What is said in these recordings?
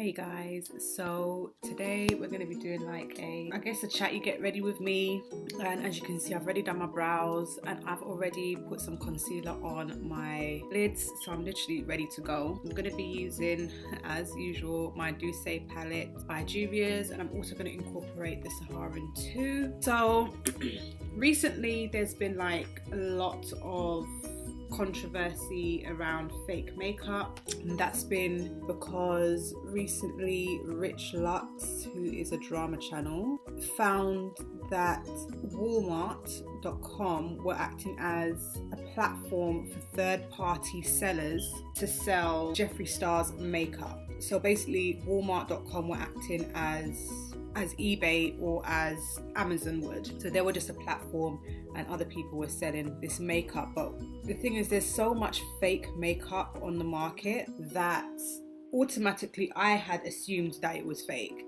Hey guys, so today we're going to be doing like a chat you get ready with me. And as you can see, I've already done my brows and I've already put some concealer on my lids, so I'm literally ready to go. I'm going to be using, as usual, my Douce palette by Juvia's, and I'm also going to incorporate the Saharan too. So recently there's been like a lot of controversy around fake makeup, and that's been because recently Rich Lux, who is a drama channel, found that Walmart.com were acting as a platform for third-party sellers to sell Jeffree Star's makeup. So basically Walmart.com were acting as eBay or as Amazon would. So they were just a platform and other people were selling this makeup. But the thing is, there's so much fake makeup on the market that automatically I had assumed that it was fake.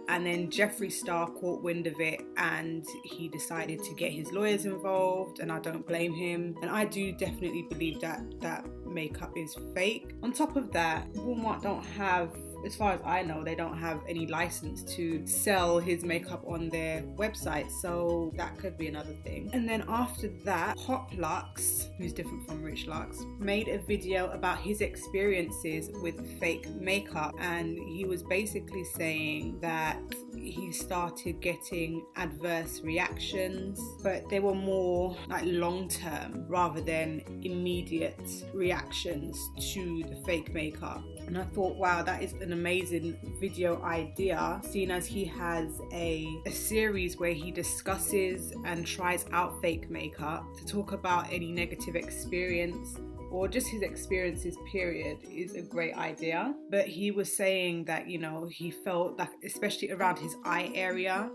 And then Jeffree Star caught wind of it and he decided to get his lawyers involved, and I don't blame him. And I do definitely believe that makeup is fake. On top of that, Walmart don't have, as far as I know, they don't have any license to sell his makeup on their website, so that could be another thing. And then after that, Hot Lux, who's different from Rich Lux, made a video about his experiences with fake makeup, and he was basically saying that he started getting adverse reactions, but they were more like long-term rather than immediate reactions to the fake makeup. And I thought, wow, that is an amazing video idea, seeing as he has a series where he discusses and tries out fake makeup to talk about any negative experience or just his experiences period is a great idea. But he was saying that, you know, he felt that especially around his eye area,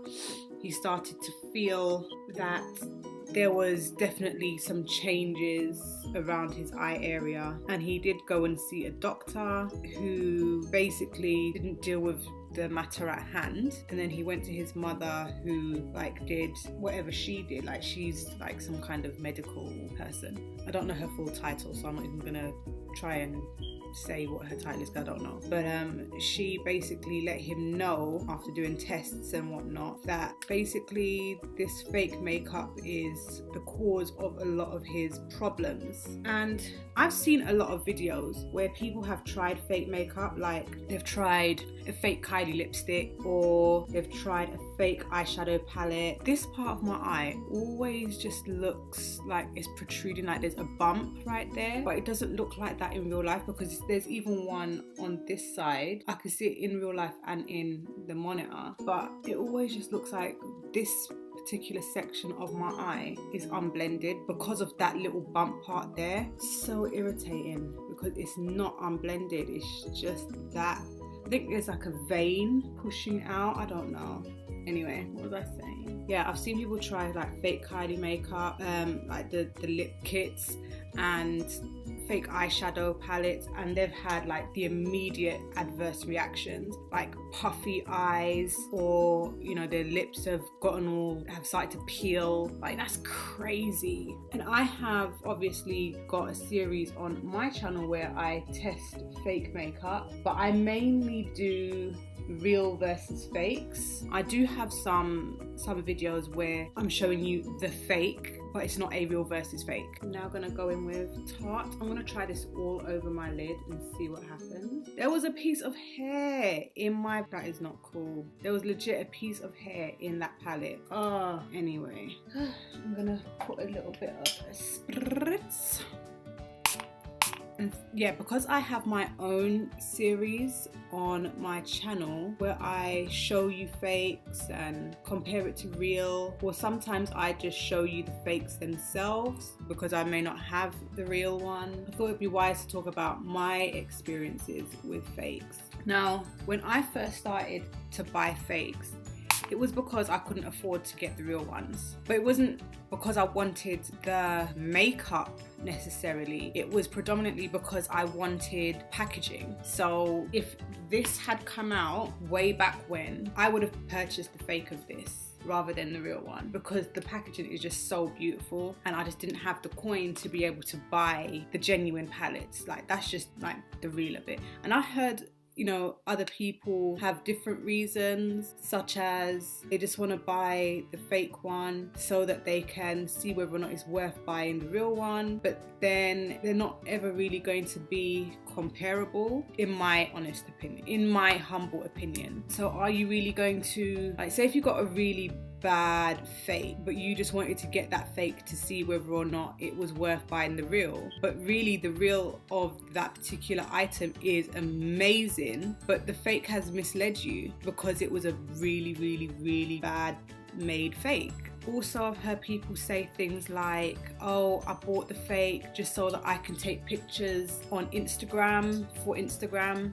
he started to feel that there was definitely some changes around his eye area, and he did go and see a doctor who basically didn't deal with the matter at hand. And then he went to his mother, who like did whatever she did, like she's like some kind of medical person. I don't know her full title, so I'm not even gonna try and say what her title is, I don't know. But she basically let him know after doing tests and whatnot that basically this fake makeup is the cause of a lot of his problems. And I've seen a lot of videos where people have tried fake makeup, like they've tried a fake Kylie lipstick or they've tried a fake eyeshadow palette. This part of my eye always just looks like it's protruding, like there's a bump right there, but it doesn't look like that in real life, because there's even one on this side. I can see it in real life and in the monitor, but it always just looks like this particular section of my eye is unblended because of that little bump part there. So irritating, because it's not unblended, it's just that. I think there's like a vein pushing out, I don't know. Anyway, what was I saying? Yeah, I've seen people try like fake Kylie makeup, like the lip kits and fake eyeshadow palettes, and they've had like the immediate adverse reactions, like puffy eyes, or you know, their lips have started to peel. Like, that's crazy. And I have obviously got a series on my channel where I test fake makeup, but I mainly do real versus fakes. I do have some videos where I'm showing you the fake, but it's not a real versus fake. I'm now gonna go in with Tarte. I'm gonna try this all over my lid and see what happens. There was a piece of hair in my, that is not cool. There was legit a piece of hair in that palette. Oh, anyway. I'm gonna put a little bit of a spritz. And yeah, because I have my own series on my channel where I show you fakes and compare it to real, or sometimes I just show you the fakes themselves because I may not have the real one, I thought it'd be wise to talk about my experiences with fakes. Now, when I first started to buy fakes, it was because I couldn't afford to get the real ones. But it wasn't because I wanted the makeup necessarily. It was predominantly because I wanted packaging. So if this had come out way back when, I would have purchased the fake of this rather than the real one, because the packaging is just so beautiful and I just didn't have the coin to be able to buy the genuine palettes. Like, that's just like the real of it. And I heard you know, other people have different reasons, such as they just want to buy the fake one so that they can see whether or not it's worth buying the real one, but then they're not ever really going to be comparable, in my honest opinion, in my humble opinion. So are you really going to, like, say if you got a really bad fake, but you just wanted to get that fake to see whether or not it was worth buying the real, but really the real of that particular item is amazing, but the fake has misled you because it was a really bad made fake. Also, I've heard people say things like, oh, I bought the fake just so that I can take pictures on Instagram for Instagram.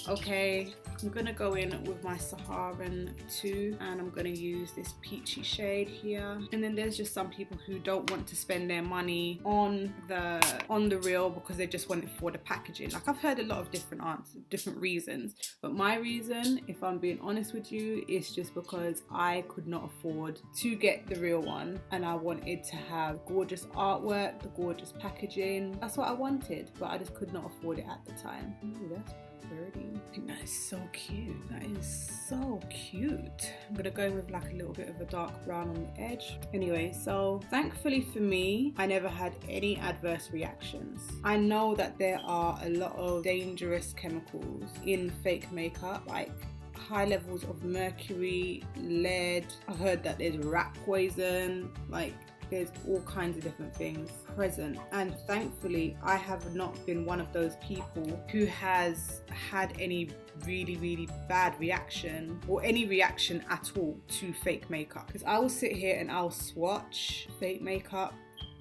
Okay, I'm gonna go in with my Saharan 2 and I'm gonna use this peachy shade here. And then there's just some people who don't want to spend their money on the reel because they just want it for the packaging. Like, I've heard a lot of different answers, different reasons, but my reason, if I'm being honest with you, is just because I could not afford to get the real one and I wanted to have gorgeous artwork, the gorgeous packaging. That's what I wanted, but I just could not afford it at the time. Ooh, that's pretty. I think that is so cute. That is so cute. I'm gonna go with like a little bit of a dark brown on the edge. Anyway, so thankfully for me, I never had any adverse reactions. I know that there are a lot of dangerous chemicals in fake makeup, like high levels of mercury, lead. I've heard that there's rat poison, like there's all kinds of different things present, and thankfully I have not been one of those people who has had any really bad reaction or any reaction at all to fake makeup. Because I will sit here and I'll swatch fake makeup.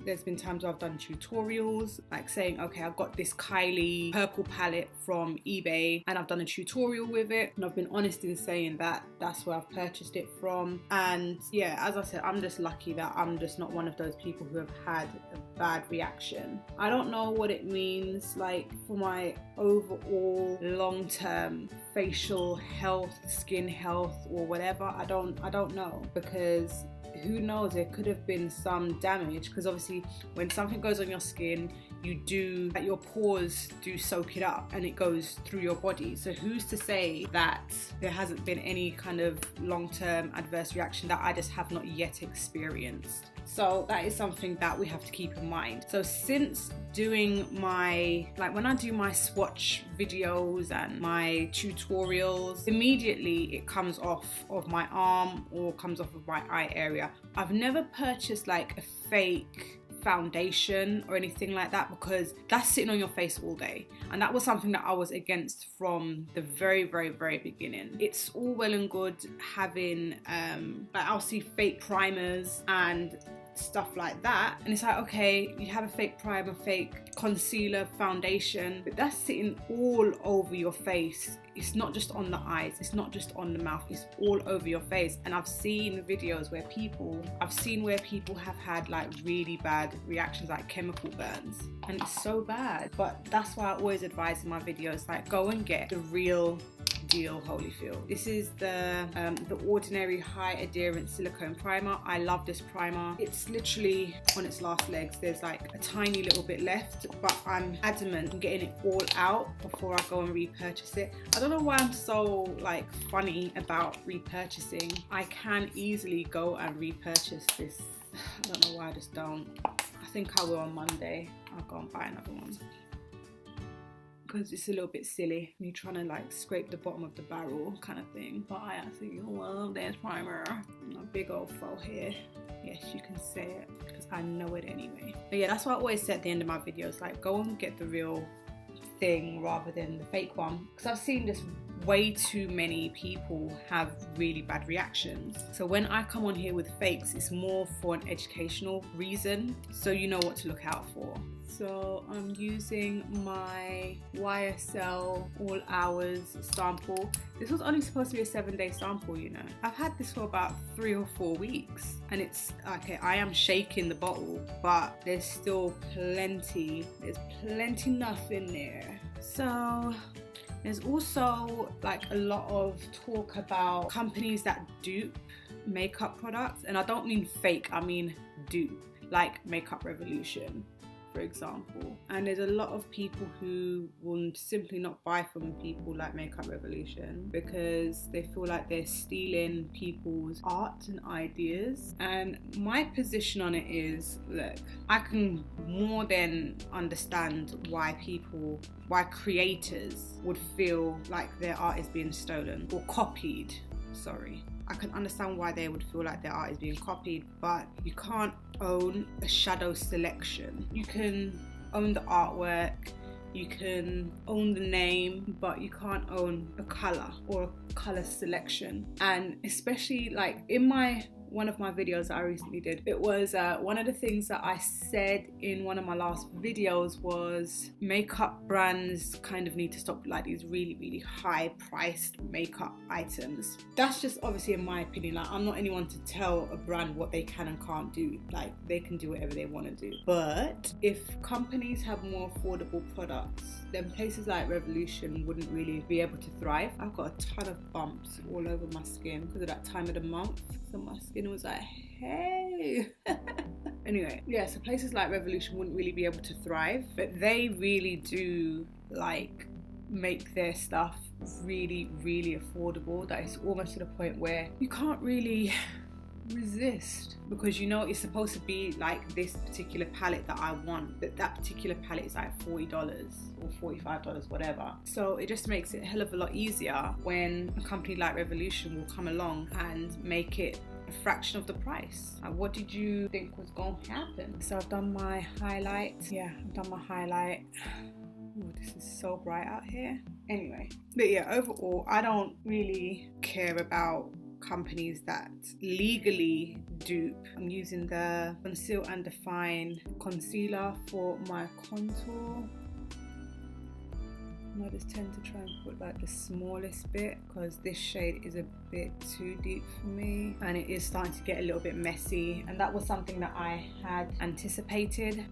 There's been times where I've done tutorials, like saying, okay, I've got this Kylie purple palette from eBay and I've done a tutorial with it, and I've been honest in saying that that's where I've purchased it from. And yeah, as I said, I'm just lucky that I'm just not one of those people who have had a bad reaction. I don't know what it means like for my overall long-term facial health, skin health or whatever. I don't know, because who knows, there could have been some damage, because obviously when something goes on your skin, your pores do soak it up and it goes through your body. So who's to say that there hasn't been any kind of long-term adverse reaction that I just have not yet experienced? So that is something that we have to keep in mind. So since doing when I do my swatch videos and my tutorials, immediately it comes off of my arm or comes off of my eye area. I've never purchased like a fake foundation or anything like that, because that's sitting on your face all day, and that was something that I was against from the very beginning. It's all well and good having like I'll see fake primers and stuff like that, and it's like, okay, you have a fake primer, fake concealer, foundation, but that's sitting all over your face. It's not just on the eyes, it's not just on the mouth, it's all over your face. And I've seen videos where people have had like really bad reactions, like chemical burns, and it's so bad. But that's why I always advise in my videos, like, go and get the real deal Holyfield. This is the Ordinary High Adherence Silicone Primer. I love this primer. It's literally on its last legs. There's like a tiny little bit left, but I'm adamant on getting it all out before I go and repurchase it. I don't know why I'm so like funny about repurchasing. I can easily go and repurchase this. I don't know why I just don't. I think I will on Monday. I'll go and buy another one, because it's a little bit silly, me trying to like scrape the bottom of the barrel kind of thing. But I actually love this primer. A big old faux hair. Yes, you can say it, because I know it anyway. But yeah, that's what I always say at the end of my videos, like, go and get the real thing rather than the fake one, because I've seen this way too many people have really bad reactions. So when I come on here with fakes, it's more for an educational reason, so you know what to look out for. So I'm using my YSL All Hours sample. This was only supposed to be a 7-day sample, you know. I've had this for about 3 or 4 weeks, and it's okay, I am shaking the bottle, but there's still plenty enough in there. So there's also like a lot of talk about companies that dupe makeup products, and I don't mean fake, I mean dupe, like Makeup Revolution, for example. And there's a lot of people who will simply not buy from people like Makeup Revolution because they feel like they're stealing people's art and ideas. And my position on it is, look, I can more than understand why creators would feel like their art is being stolen or copied. I can understand why they would feel like their art is being copied, but you can't own a shadow selection. You can own the artwork, you can own the name, but you can't own a color or a color selection. And especially like in one of my videos that I recently did, it was one of the things that I said in one of my last videos was makeup brands kind of need to stop like these really, really high priced makeup items. That's just obviously in my opinion. Like, I'm not anyone to tell a brand what they can and can't do. Like, they can do whatever they want to do. But if companies have more affordable products, then places like Revolution wouldn't really be able to thrive. I've got a ton of bumps all over my skin because of that time of the month. So my skin was like, hey. Anyway, yeah, so places like Revolution wouldn't really be able to thrive, but they really do like make their stuff really, really affordable, that it's almost to the point where you can't really resist, because you know it's supposed to be like this particular palette that I want, but that particular palette is like $40 or $45, whatever. So it just makes it a hell of a lot easier when a company like Revolution will come along and make it a fraction of the price. What did you think was going to happen? So I've done my highlight. Yeah, I've done my highlight. Oh, this is so bright out here. Anyway, but yeah, overall, I don't really care about companies that legally dupe. I'm using the Conceal and Define concealer for my contour. I just tend to try and put like the smallest bit because this shade is a bit too deep for me and it is starting to get a little bit messy, and that was something that I had anticipated.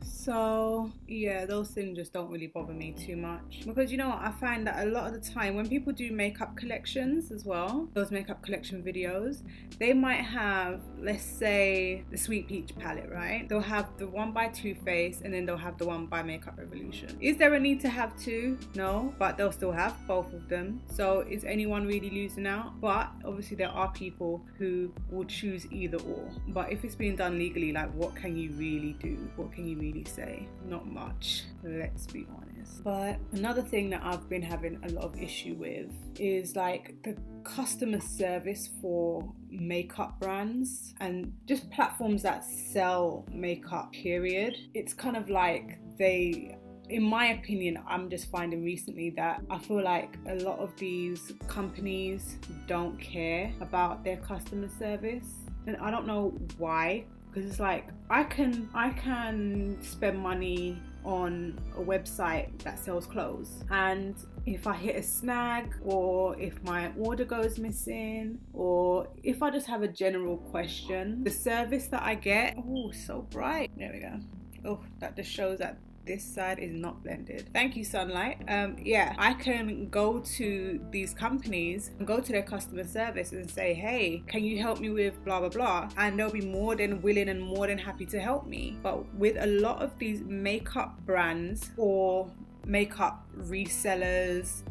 So yeah, those things just don't really bother me too much, because you know what, I find that a lot of the time when people do makeup collections as well, those makeup collection videos, they might have, let's say, the Sweet Peach palette, right? They'll have the one by Too Faced and then they'll have the one by Makeup Revolution. Is there a need to have two? No, but they'll still have both of them. So is anyone really losing out? But obviously there are people who will choose either or. But if it's being done legally, like, what can you really do? What can you really say? Not much, let's be honest. But another thing that I've been having a lot of issue with is like the customer service for makeup brands and just platforms that sell makeup, period. It's kind of like in my opinion, I'm just finding recently that I feel like a lot of these companies don't care about their customer service, and I don't know why. Because it's like, I can spend money on a website that sells clothes, and if I hit a snag, or if my order goes missing, or if I just have a general question, the service that I get, oh, so bright, there we go. Oh, that just shows that this side is not blended. Thank you, sunlight. Yeah, I can go to these companies and go to their customer service and say, hey, can you help me with blah blah blah, and they'll be more than willing and more than happy to help me. But with a lot of these makeup brands or makeup retailers,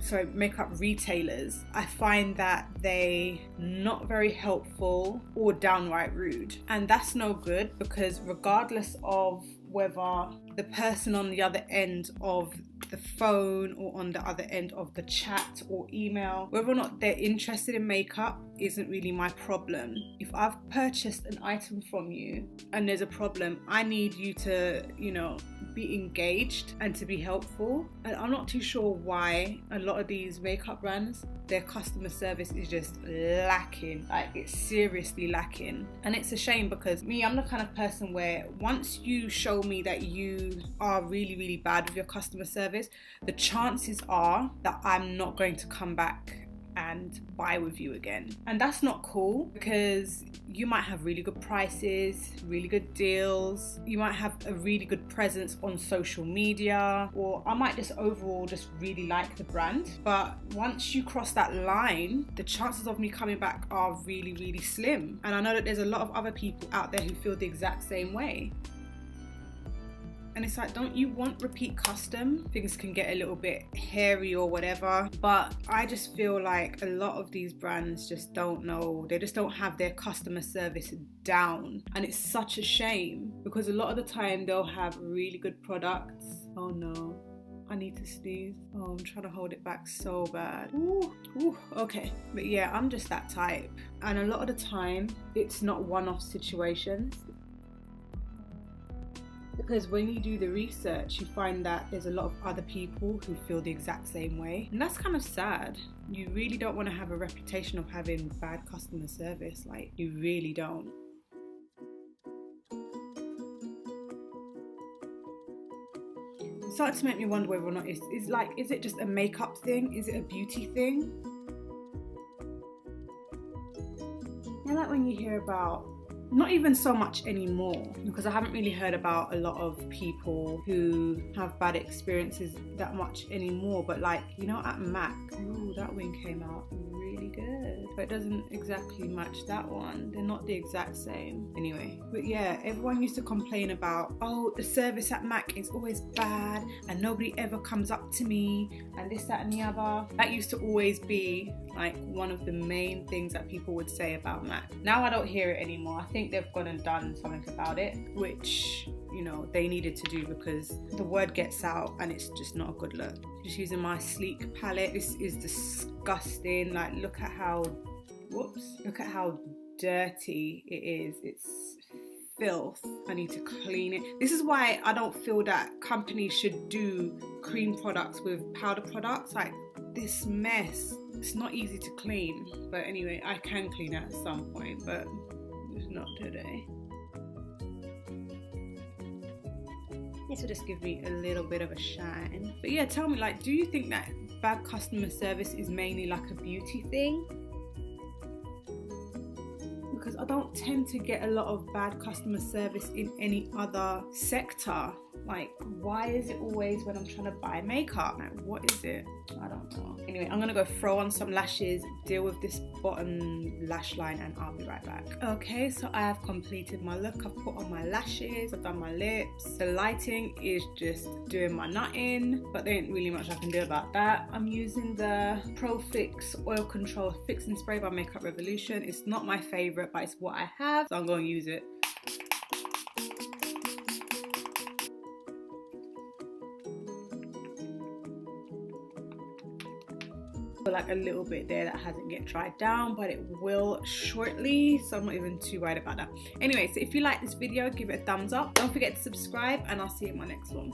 I find that they not very helpful or downright rude, and that's no good, because regardless of whether the person on the other end of the phone or on the other end of the chat or email, whether or not they're interested in makeup isn't really my problem. If I've purchased an item from you and there's a problem, I need you to, be engaged and to be helpful. And I'm not too sure why a lot of these makeup brands, their customer service is just lacking. Like, it's seriously lacking. And it's a shame, because I'm the kind of person where once you show me that you are really, really bad with your customer service, the chances are that I'm not going to come back and buy with you again. And that's not cool, because you might have really good prices, really good deals, you might have a really good presence on social media, or I might just overall just really like the brand. But once you cross that line, the chances of me coming back are really, really slim. And I know that there's a lot of other people out there who feel the exact same way. And it's like, don't you want repeat custom? Things can get a little bit hairy or whatever, but I just feel like a lot of these brands just don't know, they just don't have their customer service down. And it's such a shame, because a lot of the time they'll have really good products. Oh no, I need to sneeze. Oh, I'm trying to hold it back so bad. Okay. But yeah, I'm just that type. And a lot of the time, it's not one-off situations. Because when you do the research, you find that there's a lot of other people who feel the exact same way. And that's kind of sad. You really don't want to have a reputation of having bad customer service. Like, you really don't. It's starting to make me wonder whether or not is it just a makeup thing? Is it a beauty thing? I like when you hear about, not even so much anymore, because I haven't really heard about a lot of people who have bad experiences that much anymore, but like, you know, at MAC, ooh, that wing came out really good, but it doesn't exactly match that one. They're not the exact same. Anyway, but yeah, everyone used to complain about, oh, the service at MAC is always bad and nobody ever comes up to me and this, that and the other. That used to always be like one of the main things that people would say about MAC. Now I don't hear it anymore. I think they've gone and done something about it, which, you know, they needed to do, because the word gets out and it's just not a good look. Just using my sleek palette. This is disgusting. Like, look at how dirty it is. It's filth. I need to clean it. This is why I don't feel that companies should do cream products with powder products. Like, this mess, it's not easy to clean. But anyway, I can clean it at some point, but it's not today. This will just give me a little bit of a shine. But yeah, tell me, like, do you think that bad customer service is mainly like a beauty thing? Because I don't tend to get a lot of bad customer service in any other sector. Like, why is it always when I'm trying to buy makeup? Like, what is it? I don't know. Anyway, I'm gonna go throw on some lashes, deal with this bottom lash line, and I'll be right back. Okay, so I have completed my look. I've put on my lashes, I've done my lips. The lighting is just doing my nutting, but there ain't really much I can do about that. I'm using the Pro Fix Oil Control Fixing Spray by Makeup Revolution. It's not my favorite, but it's what I have, so I'm gonna use it. Like a little bit there that hasn't yet dried down, but it will shortly, so I'm not even too worried about that. Anyway, so if you like this video, give it a thumbs up. Don't forget to subscribe, and I'll see you in my next one.